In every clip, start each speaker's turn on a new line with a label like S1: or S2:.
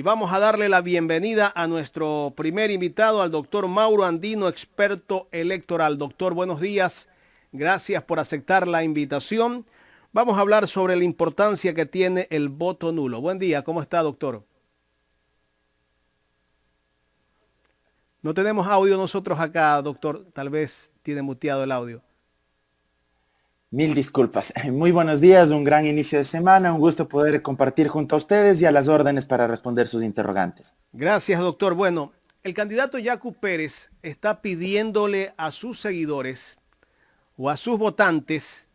S1: Y vamos a darle la bienvenida a nuestro primer invitado, al doctor Mauro Andino, experto electoral. Doctor, buenos días. Gracias por aceptar la invitación. Vamos a hablar sobre la importancia que tiene el voto nulo. Buen día, ¿cómo está, doctor? No tenemos audio nosotros acá, doctor. Tal vez tiene muteado el audio.
S2: Mil disculpas. Muy buenos días, un gran inicio de semana, un gusto poder compartir junto a ustedes y a las órdenes para responder sus interrogantes.
S1: Gracias, doctor. Bueno, el candidato Yacu Pérez está pidiéndole a sus seguidores o a sus votantes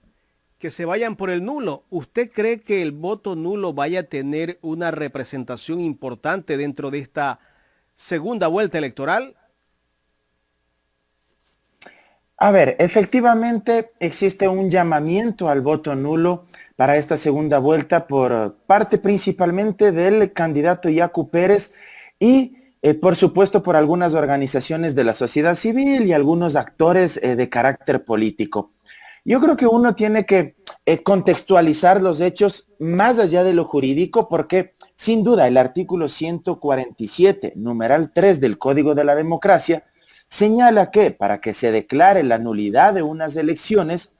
S1: que se vayan por el nulo. ¿Usted cree que el voto nulo vaya a tener una representación importante dentro de esta segunda vuelta electoral?
S2: A ver, efectivamente existe un llamamiento al voto nulo para esta segunda vuelta por parte principalmente del candidato Yacu Pérez y por supuesto por algunas organizaciones de la sociedad civil y algunos actores de carácter político. Yo creo que uno tiene que contextualizar los hechos más allá de lo jurídico porque sin duda el artículo 147, numeral 3 del Código de la Democracia, señala que para que se declare la nulidad de unas elecciones,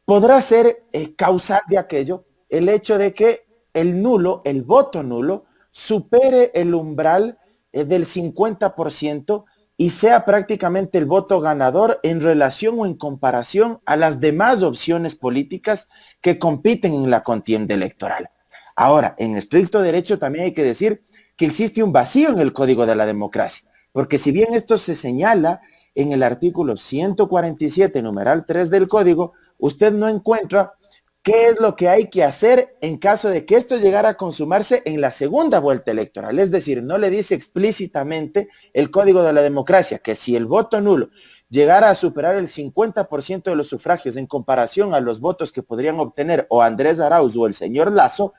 S2: podrá ser causal de aquello el hecho de que el nulo, el voto nulo, supere el umbral del 50% y sea prácticamente el voto ganador en relación o en comparación a las demás opciones políticas que compiten en la contienda electoral. Ahora, en estricto derecho también hay que decir que existe un vacío en el Código de la Democracia. Porque si bien esto se señala en el artículo 147, numeral 3 del Código, usted no encuentra qué es lo que hay que hacer en caso de que esto llegara a consumarse en la segunda vuelta electoral. Es decir, no le dice explícitamente el Código de la Democracia que si el voto nulo llegara a superar el 50% de los sufragios en comparación a los votos que podrían obtener o Andrés Arauz o el señor Lazo,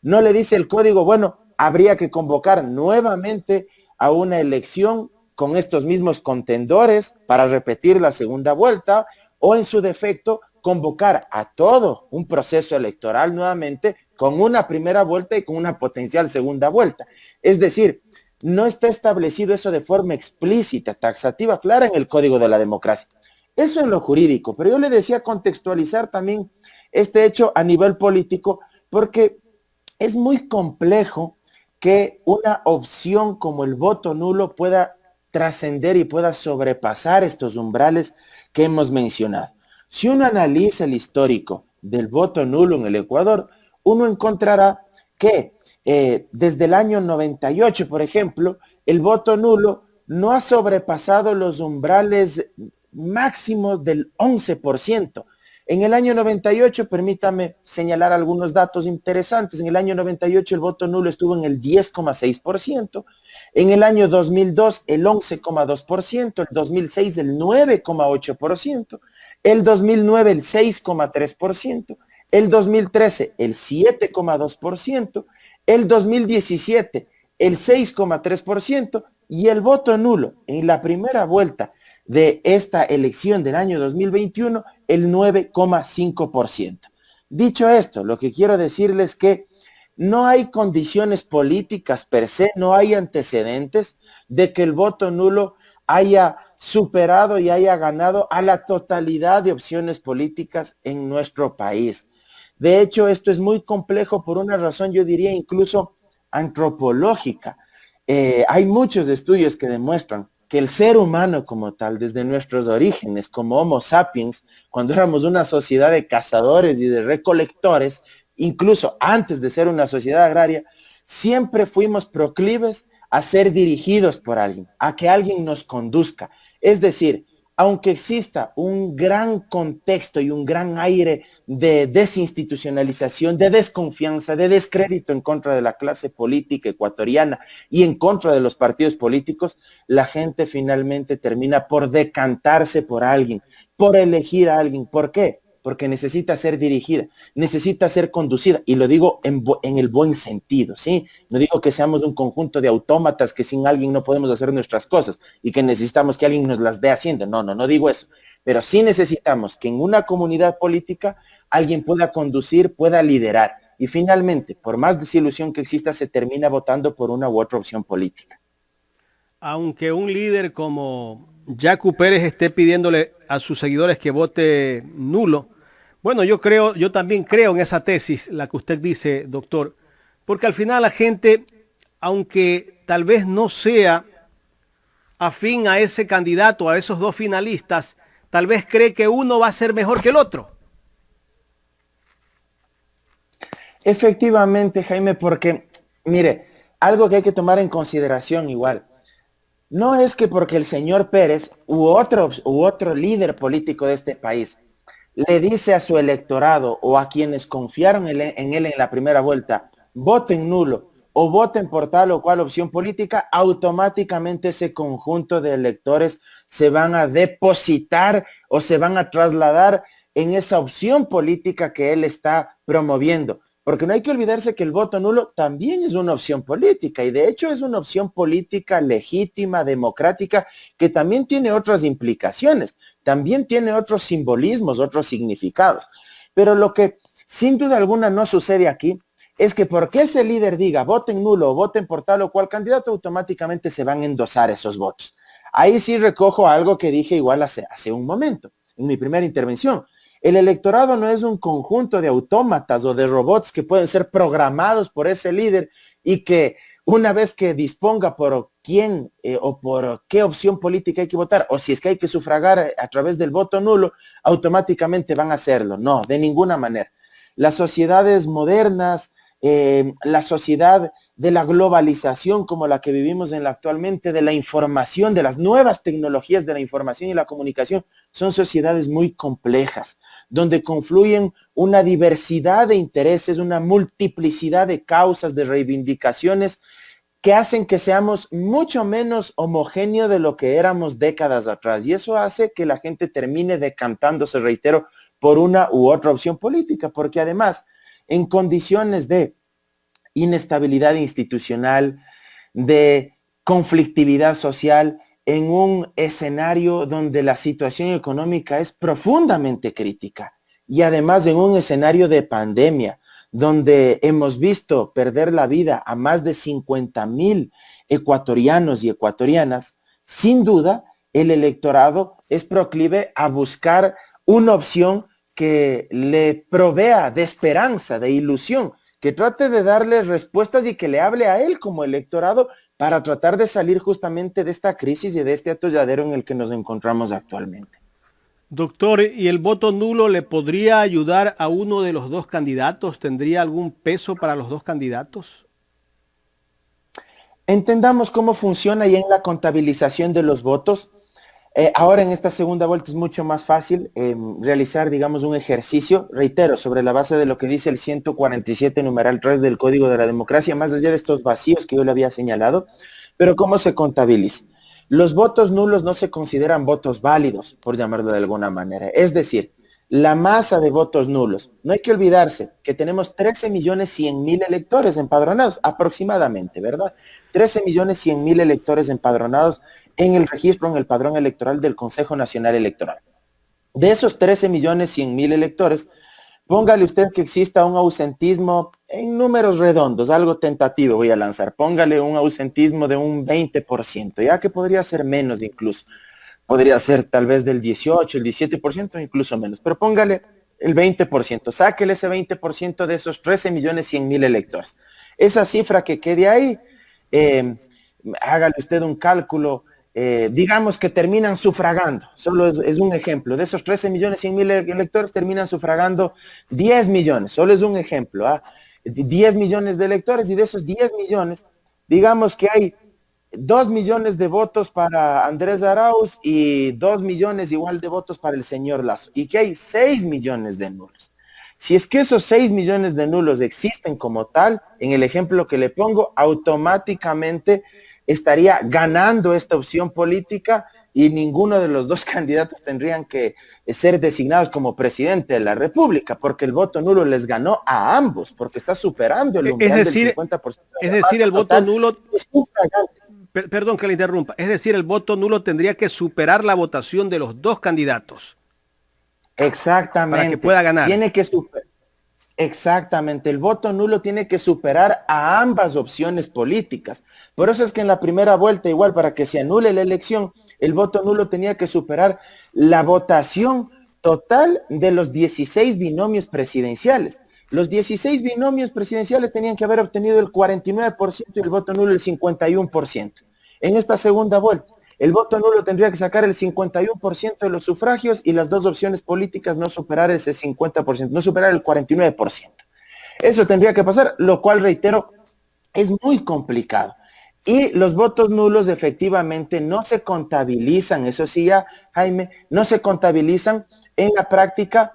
S2: no le dice el Código, bueno, habría que convocar nuevamente a una elección con estos mismos contendores para repetir la segunda vuelta o en su defecto convocar a todo un proceso electoral nuevamente con una primera vuelta y con una potencial segunda vuelta. Es decir, no está establecido eso de forma explícita, taxativa, clara en el Código de la Democracia. Eso en lo jurídico, pero yo le decía contextualizar también este hecho a nivel político porque es muy complejo que una opción como el voto nulo pueda trascender y pueda sobrepasar estos umbrales que hemos mencionado. Si uno analiza el histórico del voto nulo en el Ecuador, uno encontrará que desde el año 98, por ejemplo, el voto nulo no ha sobrepasado los umbrales máximos del 11%. En el año 98, permítame señalar algunos datos interesantes, en el año 98 el voto nulo estuvo en el 10,6%, en el año 2002 el 11,2%, el 2006 el 9,8%, el 2009 el 6,3%, el 2013 el 7,2%, el 2017 el 6,3% y el voto nulo en la primera vuelta de esta elección del año 2021, el 9,5%. Dicho esto, lo que quiero decirles es que no hay condiciones políticas per se, no hay antecedentes de que el voto nulo haya superado y haya ganado a la totalidad de opciones políticas en nuestro país. De hecho, esto es muy complejo por una razón, yo diría, incluso antropológica. Hay muchos estudios que demuestran que el ser humano como tal, desde nuestros orígenes, como Homo sapiens, cuando éramos una sociedad de cazadores y de recolectores, incluso antes de ser una sociedad agraria, siempre fuimos proclives a ser dirigidos por alguien, a que alguien nos conduzca. Es decir, aunque exista un gran contexto y un gran aire de desinstitucionalización, de desconfianza, de descrédito en contra de la clase política ecuatoriana y en contra de los partidos políticos, la gente finalmente termina por decantarse por alguien, por elegir a alguien. ¿Por qué? Porque necesita ser dirigida, necesita ser conducida, y lo digo en el buen sentido, ¿sí? No digo que seamos un conjunto de autómatas que sin alguien no podemos hacer nuestras cosas y que necesitamos que alguien nos las dé haciendo. No digo eso. Pero sí necesitamos que en una comunidad política alguien pueda conducir, pueda liderar. y finalmente, por más desilusión que exista, se termina votando por una u otra opción política.
S1: Aunque un líder como Yacu Pérez esté pidiéndole a sus seguidores que vote nulo, bueno, yo también creo en esa tesis, la que usted dice, doctor, porque al final la gente, aunque tal vez no sea afín a ese candidato, a esos dos finalistas, tal vez cree que uno va a ser mejor que el otro.
S2: Efectivamente, Jaime, porque, mire, algo que hay que tomar en consideración igual, no es que porque el señor Pérez u otro líder político de este país le dice a su electorado o a quienes confiaron en él en la primera vuelta, voten nulo o voten por tal o cual opción política, automáticamente ese conjunto de electores se van a depositar o se van a trasladar en esa opción política que él está promoviendo. Porque no hay que olvidarse que el voto nulo también es una opción política y de hecho es una opción política legítima, democrática, que también tiene otras implicaciones, también tiene otros simbolismos, otros significados. Pero lo que sin duda alguna no sucede aquí es que porque ese líder diga voten nulo o voten por tal o cual candidato, automáticamente se van a endosar esos votos. Ahí sí recojo algo que dije igual hace un momento, en mi primera intervención. El electorado no es un conjunto de autómatas o de robots que pueden ser programados por ese líder y que una vez que disponga por quién o por qué opción política hay que votar, o si es que hay que sufragar a través del voto nulo, automáticamente van a hacerlo. No, de ninguna manera. Las sociedades modernas, la sociedad de la globalización como la que vivimos en la actualmente, de la información, de las nuevas tecnologías de la información y la comunicación, son sociedades muy complejas, donde confluyen una diversidad de intereses, una multiplicidad de causas, de reivindicaciones, que hacen que seamos mucho menos homogéneos de lo que éramos décadas atrás. Y eso hace que la gente termine decantándose, reitero, por una u otra opción política, porque además, en condiciones de inestabilidad institucional, de conflictividad social, en un escenario donde la situación económica es profundamente crítica y además en un escenario de pandemia, donde hemos visto perder la vida a más de 50,000 ecuatorianos y ecuatorianas, sin duda el electorado es proclive a buscar una opción que le provea de esperanza, de ilusión, que trate de darle respuestas y que le hable a él como electorado para tratar de salir justamente de esta crisis y de este atolladero en el que nos encontramos actualmente.
S1: Doctor, ¿y el voto nulo le podría ayudar a uno de los dos candidatos? ¿Tendría algún peso para los dos candidatos?
S2: Entendamos cómo funciona ya en la contabilización de los votos. Ahora en esta segunda vuelta es mucho más fácil realizar, digamos, un ejercicio, reitero, sobre la base de lo que dice el 147 numeral 3 del Código de la Democracia, más allá de estos vacíos que yo le había señalado, pero ¿cómo se contabiliza? Los votos nulos no se consideran votos válidos, por llamarlo de alguna manera. Es decir, la masa de votos nulos. No hay que olvidarse que tenemos 13.100.000 electores empadronados, aproximadamente, ¿verdad? 13.100.000 electores empadronados en el registro, en el padrón electoral del Consejo Nacional Electoral. De esos 13.100.000 electores, póngale usted que exista un ausentismo en números redondos, algo tentativo voy a lanzar, póngale un ausentismo de un 20%, ya que podría ser menos incluso, podría ser tal vez del 18, el 17%, incluso menos, pero póngale el 20%, sáquele ese 20% de esos 13.100.000 electores. Esa cifra que quede ahí, hágale usted un cálculo, digamos que terminan sufragando, solo es un ejemplo, de esos 13.100.000 electores terminan sufragando 10 millones, solo es un ejemplo, 10 millones de electores y de esos 10 millones, digamos que hay 2 millones de votos para Andrés Arauz y 2 millones igual de votos para el señor Lazo, y que hay 6 millones de nulos. Si es que esos 6 millones de nulos existen como tal, en el ejemplo que le pongo, automáticamente estaría ganando esta opción política y ninguno de los dos candidatos tendrían que ser designados como presidente de la República, porque el voto nulo les ganó a ambos, porque está superando el umbral del 50%.
S1: Es decir, el voto nulo, perdón que le interrumpa, es decir, el voto nulo tendría que superar la votación de los dos candidatos.
S2: Exactamente.
S1: Para que pueda ganar.
S2: Exactamente, el voto nulo tiene que superar a ambas opciones políticas. Por eso es que en la primera vuelta, igual para que se anule la elección, el voto nulo tenía que superar la votación total de los 16 binomios presidenciales. Los 16 binomios presidenciales tenían que haber obtenido el 49% y el voto nulo el 51%. En esta segunda vuelta, el voto nulo tendría que sacar el 51% de los sufragios y las dos opciones políticas no superar ese 50%, no superar el 49%. Eso tendría que pasar, lo cual, reitero, es muy complicado. Y los votos nulos efectivamente no se contabilizan, eso sí ya, Jaime, no se contabilizan en la práctica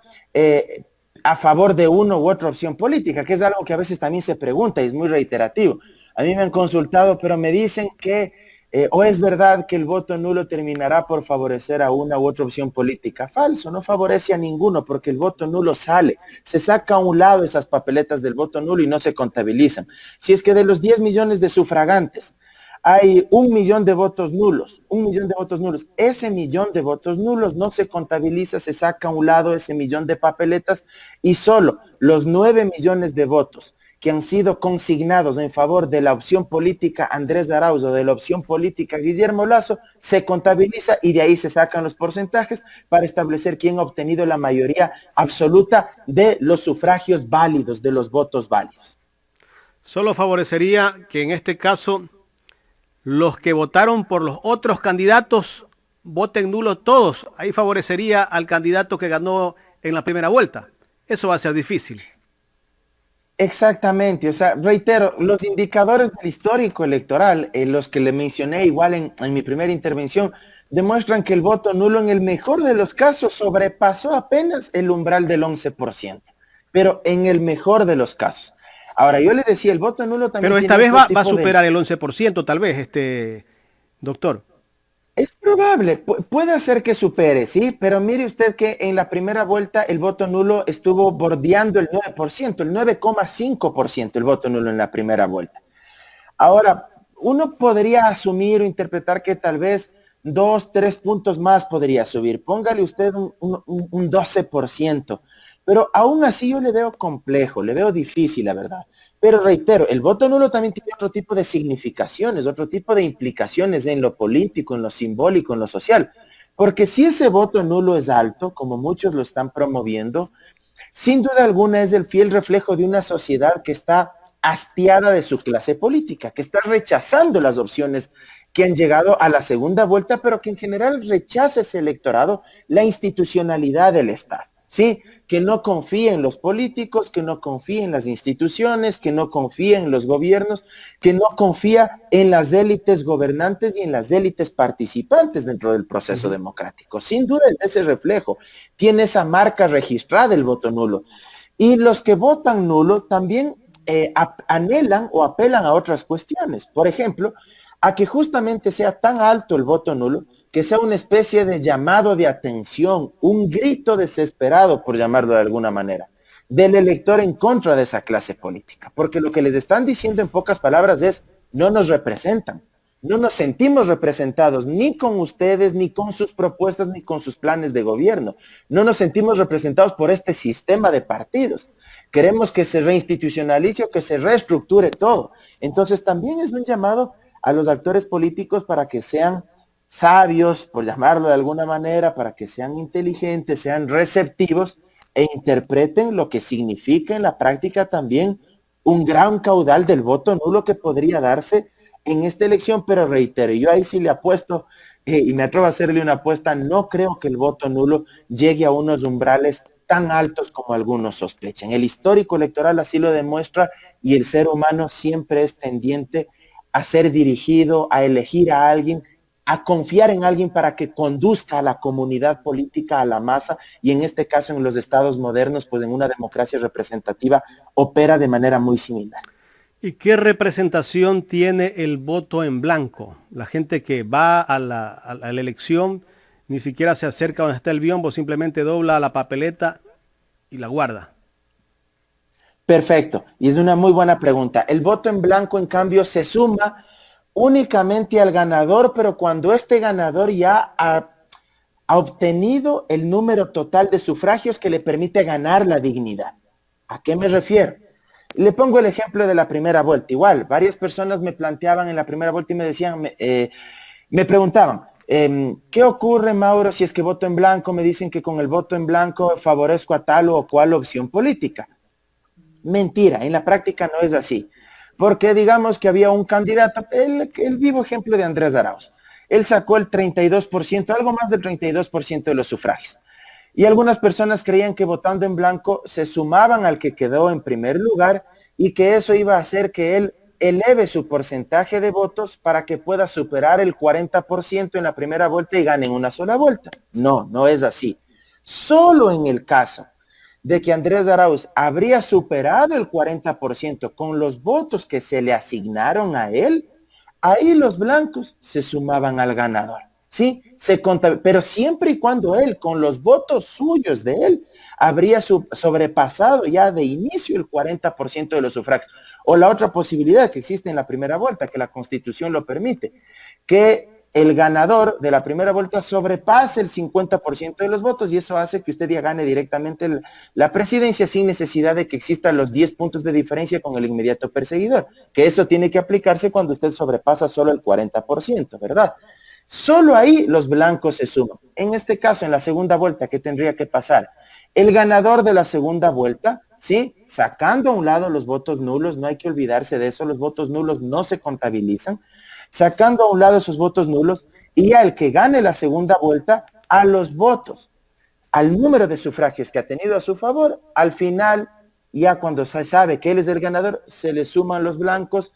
S2: a favor de una u otra opción política, que es algo que a veces también se pregunta y es muy reiterativo. A mí me han consultado, pero me dicen que o es verdad que el voto nulo terminará por favorecer a una u otra opción política. Falso, no favorece a ninguno porque el voto nulo sale, se saca a un lado esas papeletas del voto nulo y no se contabilizan. Si es que de los 10 millones de sufragantes hay 1 millón de votos nulos, 1 millón de votos nulos, ese millón de votos nulos no se contabiliza, se saca a un lado ese millón de papeletas y solo los 9 millones de votos que han sido consignados en favor de la opción política Andrés Arauz o de la opción política Guillermo Lasso, se contabiliza y de ahí se sacan los porcentajes para establecer quién ha obtenido la mayoría absoluta de los sufragios válidos, de los votos válidos.
S1: Solo favorecería que en este caso los que votaron por los otros candidatos voten nulo todos. Ahí favorecería al candidato que ganó en la primera vuelta. Eso va a ser difícil.
S2: Exactamente, o sea, reitero, los indicadores del histórico electoral, los que le mencioné igual en mi primera intervención, demuestran que el voto nulo en el mejor de los casos sobrepasó apenas el umbral del 11%, pero en el mejor de los casos. Ahora, yo le decía, el voto nulo también
S1: Pero esta
S2: tiene
S1: vez va a superar el 11%, tal vez, doctor.
S2: Es probable, puede ser que supere, sí, pero mire usted que en la primera vuelta el voto nulo estuvo bordeando el 9%, el 9,5% el voto nulo en la primera vuelta. Ahora, uno podría asumir o interpretar que tal vez 2, 3 puntos más podría subir. Póngale usted un 12%. Pero aún así yo le veo complejo, le veo difícil, la verdad. Pero reitero, el voto nulo también tiene otro tipo de significaciones, otro tipo de implicaciones en lo político, en lo simbólico, en lo social. Porque si ese voto nulo es alto, como muchos lo están promoviendo, sin duda alguna es el fiel reflejo de una sociedad que está hastiada de su clase política, que está rechazando las opciones que han llegado a la segunda vuelta, pero que en general rechaza ese electorado la institucionalidad del Estado. ¿Sí? Que no confía en los políticos, que no confía en las instituciones, que no confía en los gobiernos, que no confía en las élites gobernantes y en las élites participantes dentro del proceso democrático. Sin duda ese reflejo tiene esa marca registrada el voto nulo. Y los que votan nulo también anhelan o apelan a otras cuestiones. Por ejemplo, a que justamente sea tan alto el voto nulo que sea una especie de llamado de atención, un grito desesperado, por llamarlo de alguna manera, del elector en contra de esa clase política. Porque lo que les están diciendo en pocas palabras es, no nos representan, no nos sentimos representados ni con ustedes, ni con sus propuestas, ni con sus planes de gobierno. No nos sentimos representados por este sistema de partidos. Queremos que se reinstitucionalice o que se reestructure todo. Entonces también es un llamado a los actores políticos para que sean sabios, por llamarlo de alguna manera, para que sean inteligentes, sean receptivos e interpreten lo que significa en la práctica también un gran caudal del voto nulo que podría darse en esta elección, pero reitero, yo ahí sí le apuesto y me atrevo a hacerle una apuesta, no creo que el voto nulo llegue a unos umbrales tan altos como algunos sospechan. El histórico electoral así lo demuestra y el ser humano siempre es tendiente a ser dirigido, a elegir a alguien, a confiar en alguien para que conduzca a la comunidad política, a la masa, y en este caso en los estados modernos, pues en una democracia representativa, opera de manera muy similar.
S1: ¿Y qué representación tiene el voto en blanco? La gente que va a la elección ni siquiera se acerca donde está el biombo, simplemente dobla la papeleta y la guarda.
S2: Perfecto, y es una muy buena pregunta. El voto en blanco, en cambio, se suma únicamente al ganador, pero cuando este ganador ya ha obtenido el número total de sufragios que le permite ganar la dignidad. ¿A qué me refiero? Le pongo el ejemplo de la primera vuelta. Igual, varias personas me planteaban en la primera vuelta y me decían, me preguntaban, ¿qué ocurre, Mauro, si es que voto en blanco? Me dicen que con el voto en blanco favorezco a tal o cual opción política. Mentira, en la práctica no es así. Porque digamos que había un candidato, el vivo ejemplo de Andrés Arauz. Él sacó el 32%, algo más del 32% de los sufragios. Y algunas personas creían que votando en blanco se sumaban al que quedó en primer lugar y que eso iba a hacer que él eleve su porcentaje de votos para que pueda superar el 40% en la primera vuelta y gane en una sola vuelta. No, no es así. Solo en el caso de que Andrés Arauz habría superado el 40% con los votos que se le asignaron a él, ahí los blancos se sumaban al ganador. ¿Sí? Pero siempre y cuando él, con los votos suyos de él, habría sobrepasado ya de inicio el 40% de los sufragios. O la otra posibilidad que existe en la primera vuelta, que la Constitución lo permite, que el ganador de la primera vuelta sobrepase el 50% de los votos y eso hace que usted ya gane directamente la presidencia sin necesidad de que existan los 10 puntos de diferencia con el inmediato perseguidor, que eso tiene que aplicarse cuando usted sobrepasa solo el 40%, ¿verdad? Solo ahí los blancos se suman. En este caso, en la segunda vuelta, ¿qué tendría que pasar? El ganador de la segunda vuelta, ¿sí? Sacando a un lado los votos nulos, no hay que olvidarse de eso, los votos nulos no se contabilizan, sacando a un lado esos votos nulos y al que gane la segunda vuelta, a los votos, al número de sufragios que ha tenido a su favor, al final, ya cuando se sabe que él es el ganador, se le suman los blancos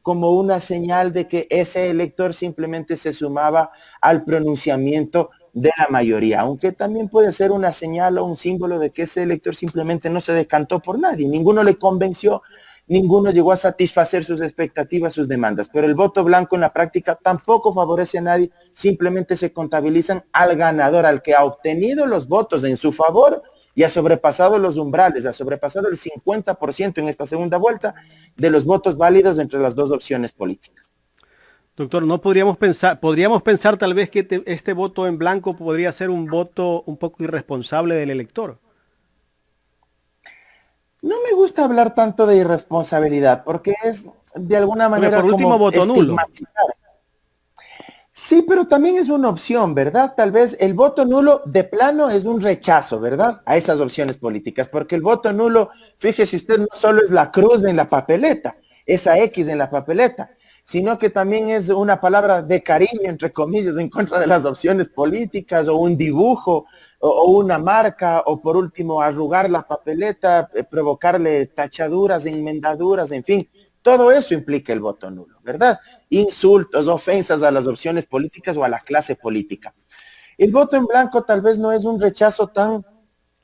S2: como una señal de que ese elector simplemente se sumaba al pronunciamiento de la mayoría, aunque también puede ser una señal o un símbolo de que ese elector simplemente no se decantó por nadie, ninguno le convenció, ninguno llegó a satisfacer sus expectativas, sus demandas, pero el voto blanco en la práctica tampoco favorece a nadie, simplemente se contabilizan al ganador, al que ha obtenido los votos en su favor y ha sobrepasado los umbrales, ha sobrepasado el 50% en esta segunda vuelta de los votos válidos entre las dos opciones políticas.
S1: Doctor, ¿no podríamos pensar tal vez que este voto en blanco podría ser un voto un poco irresponsable del elector?
S2: No me gusta hablar tanto de irresponsabilidad porque es de alguna manera
S1: por último
S2: como
S1: voto nulo.
S2: estigmatizar. Sí, pero también es una opción, ¿verdad? Tal vez el voto nulo de plano es un rechazo, ¿verdad? A esas opciones políticas, porque el voto nulo, fíjese usted, no solo es la cruz en la papeleta, esa X en la papeleta, sino que también es una palabra de cariño, entre comillas, en contra de las opciones políticas, o un dibujo, o una marca, o por último arrugar la papeleta, provocarle tachaduras, enmendaduras, en fin. Todo eso implica el voto nulo, ¿verdad? Insultos, ofensas a las opciones políticas o a la clase política. El voto en blanco tal vez no es un rechazo tan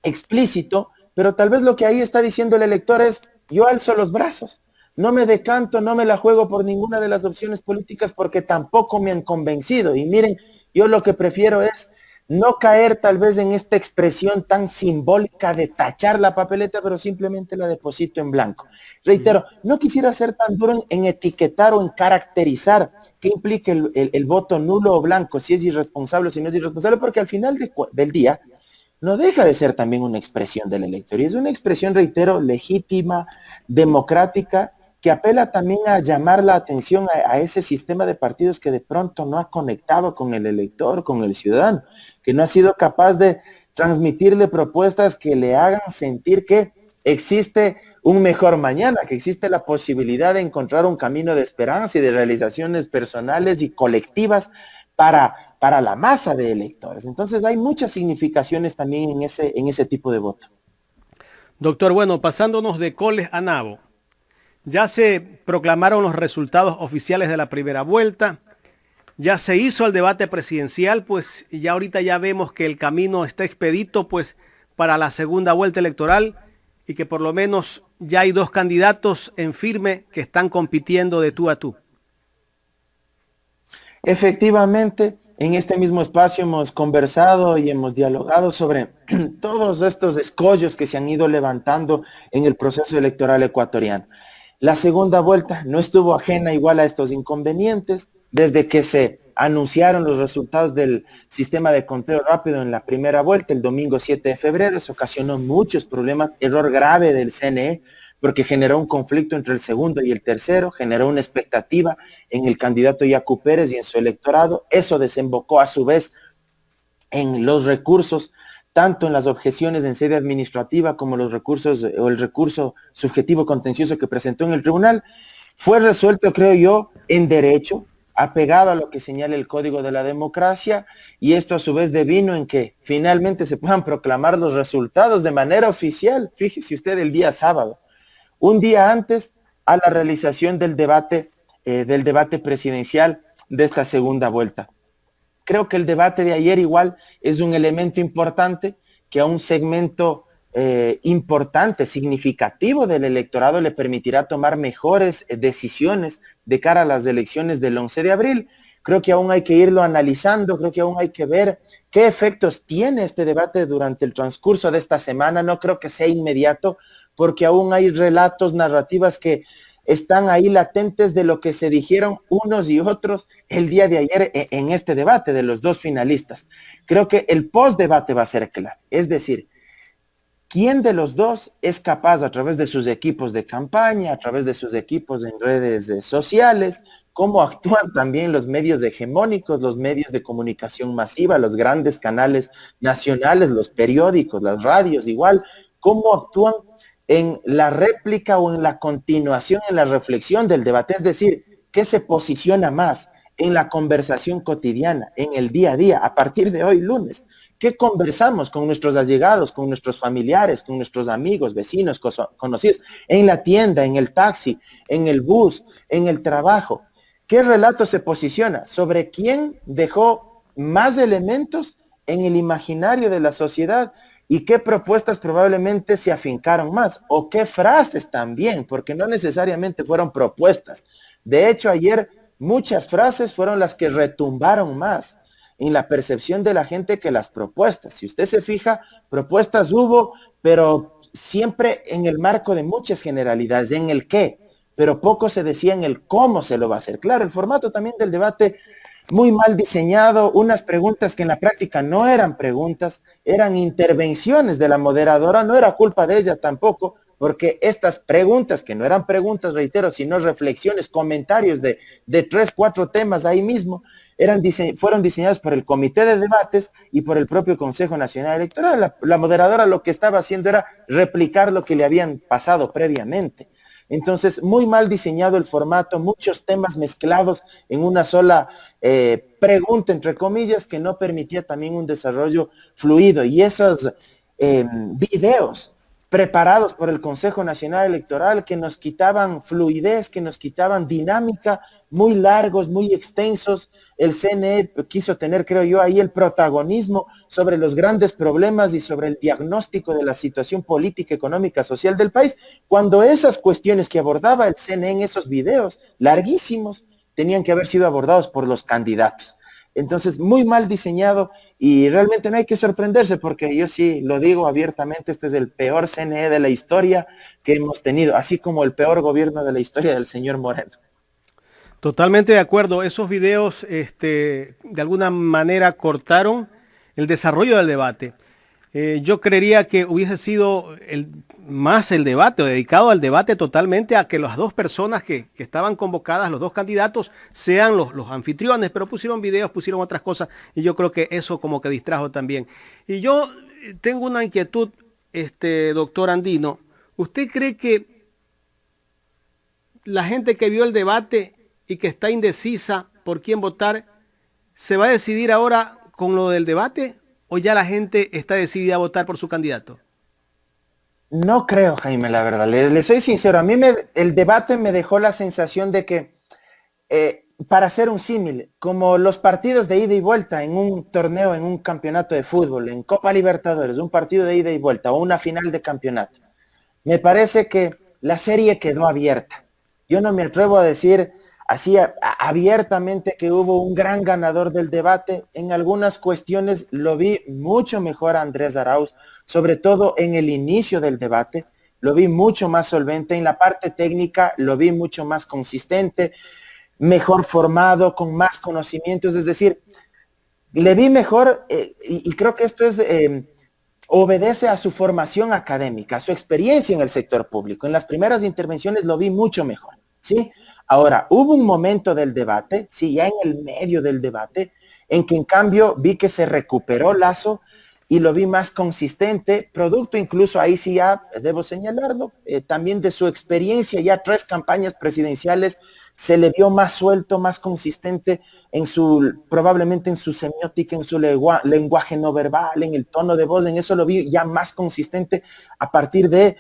S2: explícito, pero tal vez lo que ahí está diciendo el elector es, yo alzo los brazos, no me decanto, no me la juego por ninguna de las opciones políticas porque tampoco me han convencido. Y miren, yo lo que prefiero es no caer tal vez en esta expresión tan simbólica de tachar la papeleta, pero simplemente la deposito en blanco. Reitero, no quisiera ser tan duro en etiquetar o en caracterizar qué implica el voto nulo o blanco, si es irresponsable o si no es irresponsable, porque al final del día no deja de ser también una expresión del elector. Y es una expresión, reitero, legítima, democrática, que apela también a llamar la atención a ese sistema de partidos que de pronto no ha conectado con el elector, con el ciudadano, que no ha sido capaz de transmitirle propuestas que le hagan sentir que existe un mejor mañana, que existe la posibilidad de encontrar un camino de esperanza y de realizaciones personales y colectivas para la masa de electores. Entonces hay muchas significaciones también en ese tipo de voto.
S1: Doctor, bueno, pasándonos de coles a nabo. Ya se proclamaron los resultados oficiales de la primera vuelta, ya se hizo el debate presidencial, pues ya ahorita ya vemos que el camino está expedito pues para la segunda vuelta electoral y que por lo menos ya hay dos candidatos en firme que están compitiendo de tú a tú.
S2: Efectivamente, en este mismo espacio hemos conversado y hemos dialogado sobre todos estos escollos que se han ido levantando en el proceso electoral ecuatoriano. La segunda vuelta no estuvo ajena igual a estos inconvenientes, desde que se anunciaron los resultados del sistema de conteo rápido en la primera vuelta, el domingo 7 de febrero. Eso ocasionó muchos problemas, error grave del CNE, porque generó un conflicto entre el segundo y el tercero, generó una expectativa en el candidato Yacu Pérez y en su electorado. Eso desembocó a su vez en los recursos, tanto en las objeciones en sede administrativa como los recursos o el recurso subjetivo contencioso que presentó en el tribunal. Fue resuelto, creo yo, en derecho, apegado a lo que señala el Código de la Democracia, y esto a su vez devino en que finalmente se puedan proclamar los resultados de manera oficial. Fíjese usted, el día sábado, un día antes a la realización del debate presidencial de esta segunda vuelta. Creo que el debate de ayer igual es un elemento importante que a un segmento importante, significativo del electorado le permitirá tomar mejores decisiones de cara a las elecciones del 11 de abril. Creo que aún hay que irlo analizando, creo que aún hay que ver qué efectos tiene este debate durante el transcurso de esta semana. No creo que sea inmediato, porque aún hay relatos, narrativas que están ahí latentes de lo que se dijeron unos y otros el día de ayer en este debate de los dos finalistas. Creo que el post-debate va a ser clave, es decir, ¿quién de los dos es capaz a través de sus equipos de campaña, a través de sus equipos en redes sociales, cómo actúan también los medios hegemónicos, los medios de comunicación masiva, los grandes canales nacionales, los periódicos, las radios igual, cómo actúan en la réplica o en la continuación, en la reflexión del debate? Es decir, ¿qué se posiciona más en la conversación cotidiana, en el día a día, a partir de hoy lunes? ¿Qué conversamos con nuestros allegados, con nuestros familiares, con nuestros amigos, vecinos, conocidos, en la tienda, en el taxi, en el bus, en el trabajo? ¿Qué relato se posiciona sobre quién dejó más elementos en el imaginario de la sociedad y qué propuestas probablemente se afincaron más, o qué frases también, porque no necesariamente fueron propuestas? De hecho, ayer muchas frases fueron las que retumbaron más en la percepción de la gente que las propuestas. Si usted se fija, propuestas hubo, pero siempre en el marco de muchas generalidades, en el qué, pero poco se decía en el cómo se lo va a hacer. Claro, el formato también del debate muy mal diseñado, unas preguntas que en la práctica no eran preguntas, eran intervenciones de la moderadora. No era culpa de ella tampoco, porque estas preguntas, que no eran preguntas, reitero, sino reflexiones, comentarios de 3, 4 temas ahí mismo, fueron diseñados por el Comité de Debates y por el propio Consejo Nacional Electoral. La moderadora lo que estaba haciendo era replicar lo que le habían pasado previamente. Entonces, muy mal diseñado el formato, muchos temas mezclados en una sola pregunta, entre comillas, que no permitía también un desarrollo fluido. Y esos videos preparados por el Consejo Nacional Electoral que nos quitaban fluidez, que nos quitaban dinámica, muy largos, muy extensos. El CNE quiso tener, creo yo, ahí el protagonismo sobre los grandes problemas y sobre el diagnóstico de la situación política, económica, social del país, cuando esas cuestiones que abordaba el CNE en esos videos larguísimos tenían que haber sido abordados por los candidatos. Entonces, muy mal diseñado, y realmente no hay que sorprenderse, porque yo sí lo digo abiertamente, este es el peor CNE de la historia que hemos tenido, así como el peor gobierno de la historia del señor Moreno.
S1: Totalmente de acuerdo. Esos videos, de alguna manera cortaron el desarrollo del debate. Yo creería que hubiese sido más el debate, o dedicado al debate totalmente, a que las dos personas que estaban convocadas, los dos candidatos, sean los anfitriones, pero pusieron videos, pusieron otras cosas, y yo creo que eso como que distrajo también. Y yo tengo una inquietud, doctor Andino. ¿Usted cree que la gente que vio el debate y que está indecisa por quién votar, se va a decidir ahora con lo del debate, o ya la gente está decidida a votar por su candidato?
S2: No creo, Jaime, la verdad. Le soy sincero, a mí el debate me dejó la sensación de que, para hacer un símil, como los partidos de ida y vuelta en un torneo, en un campeonato de fútbol, en Copa Libertadores, un partido de ida y vuelta o una final de campeonato, me parece que la serie quedó abierta. Yo no me atrevo a decir así abiertamente que hubo un gran ganador del debate. En algunas cuestiones lo vi mucho mejor a Andrés Arauz, sobre todo en el inicio del debate, lo vi mucho más solvente. En la parte técnica lo vi mucho más consistente. mejor formado, con más conocimientos, es decir, le vi mejor y creo que esto es obedece a su formación académica, a su experiencia en el sector público. En las primeras intervenciones lo vi mucho mejor, ¿sí? Ahora, hubo un momento del debate, sí, ya en el medio del debate, en que en cambio vi que se recuperó Lasso y lo vi más consistente, producto incluso, ahí sí ya debo señalarlo, también de su experiencia, ya 3 campañas presidenciales, se le vio más suelto, más consistente en su, probablemente en su semiótica, en su lenguaje no verbal, en el tono de voz, en eso lo vi ya más consistente a partir de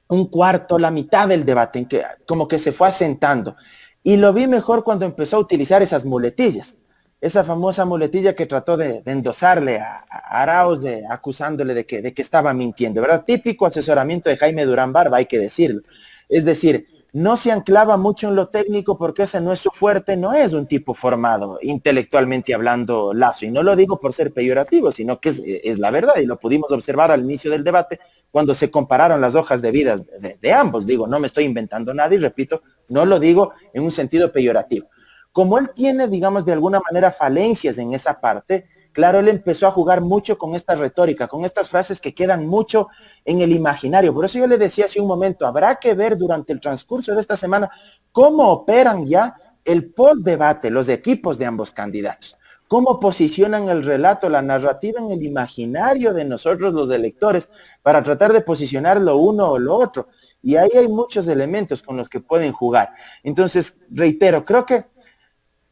S2: un cuarto, la mitad del debate, en que como que se fue asentando. Y lo vi mejor cuando empezó a utilizar esas muletillas. Esa famosa muletilla que trató de endosarle a Arauz, acusándole de que estaba mintiendo, ¿verdad? Típico asesoramiento de Jaime Durán Barba, hay que decirlo. Es decir, no se anclaba mucho en lo técnico porque ese no es su fuerte, no es un tipo formado intelectualmente hablando Lasso. Y no lo digo por ser peyorativo, sino que es la verdad y lo pudimos observar al inicio del debate cuando se compararon las hojas de vida de ambos. Digo, no me estoy inventando nada y repito, no lo digo en un sentido peyorativo. Como él tiene, digamos, de alguna manera falencias en esa parte, claro, él empezó a jugar mucho con esta retórica, con estas frases que quedan mucho en el imaginario. Por eso yo le decía hace un momento, habrá que ver durante el transcurso de esta semana cómo operan ya el post-debate, los equipos de ambos candidatos. Cómo posicionan el relato, la narrativa en el imaginario de nosotros los electores para tratar de posicionar lo uno o lo otro. Y ahí hay muchos elementos con los que pueden jugar. Entonces, reitero, creo que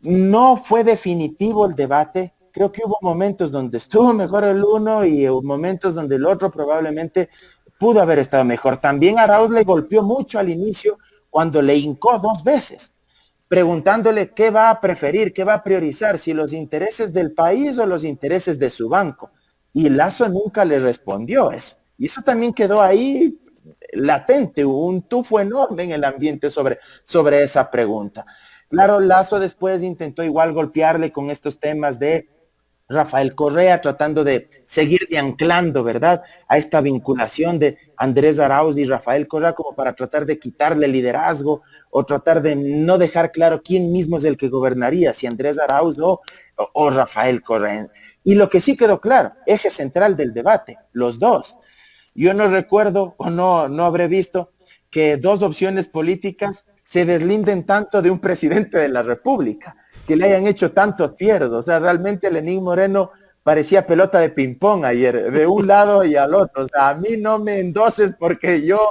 S2: no fue definitivo el debate. Creo que hubo momentos donde estuvo mejor el uno y hubo momentos donde el otro probablemente pudo haber estado mejor. También Arauz le golpeó mucho al inicio cuando le hincó 2 veces, preguntándole qué va a preferir, qué va a priorizar, si los intereses del país o los intereses de su banco. Y Lasso nunca le respondió eso. Y eso también quedó ahí latente, un tufo enorme en el ambiente sobre esa pregunta. Claro, Lasso después intentó igual golpearle con estos temas de Rafael Correa, tratando de seguir de anclando, ¿verdad?, a esta vinculación de Andrés Arauz y Rafael Correa como para tratar de quitarle liderazgo o tratar de no dejar claro quién mismo es el que gobernaría, si Andrés Arauz o Rafael Correa. Y lo que sí quedó claro, eje central del debate, los dos. Yo no recuerdo o no habré visto que 2 opciones políticas se deslinden tanto de un presidente de la República, que le hayan hecho tantos pierdos. O sea, realmente Lenín Moreno parecía pelota de ping-pong ayer, de un lado y al otro. O sea, a mí no me endoses porque yo,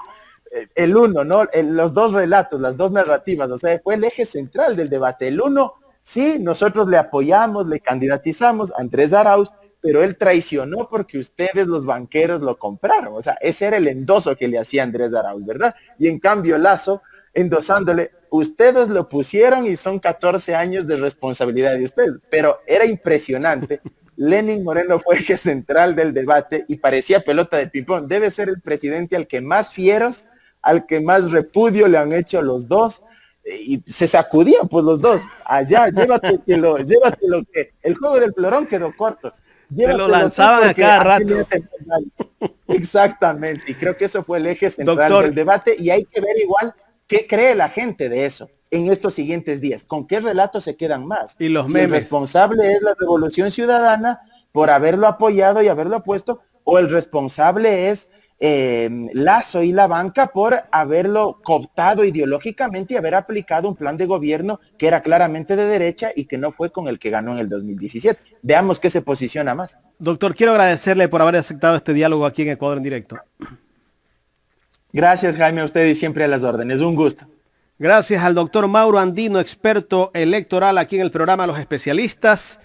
S2: el uno, ¿no? Los 2 relatos, las 2 narrativas, o sea, fue el eje central del debate. El uno, sí, nosotros le apoyamos, le candidatizamos a Andrés Arauz, pero él traicionó porque ustedes, los banqueros, lo compraron. O sea, ese era el endoso que le hacía Andrés Arauz, ¿verdad? Y en cambio Lasso, endosándole, ustedes lo pusieron y son 14 años de responsabilidad de ustedes. Pero era impresionante. Lenín Moreno fue eje central del debate y parecía pelota de ping-pong. Debe ser el presidente al que más fieros, al que más repudio le han hecho los dos. Y se sacudían pues los dos. Allá, llévate lo que el juego del plorón quedó corto.
S1: Se lo lanzaban a cada rato.
S2: Exactamente, y creo que eso fue el eje central del debate y hay que ver igual qué cree la gente de eso en estos siguientes días, con qué relatos se quedan más.
S1: Y los
S2: si
S1: memes.
S2: El responsable es la Revolución Ciudadana por haberlo apoyado y haberlo puesto, o el responsable es Lasso y la banca por haberlo cooptado ideológicamente y haber aplicado un plan de gobierno que era claramente de derecha y que no fue con el que ganó en el 2017. Veamos qué se posiciona más.
S1: Doctor, quiero agradecerle por haber aceptado este diálogo aquí en Ecuador en Directo.
S2: Gracias, Jaime, a usted y siempre a las órdenes. Un gusto.
S1: Gracias al doctor Mauro Andino, experto electoral aquí en el programa Los Especialistas.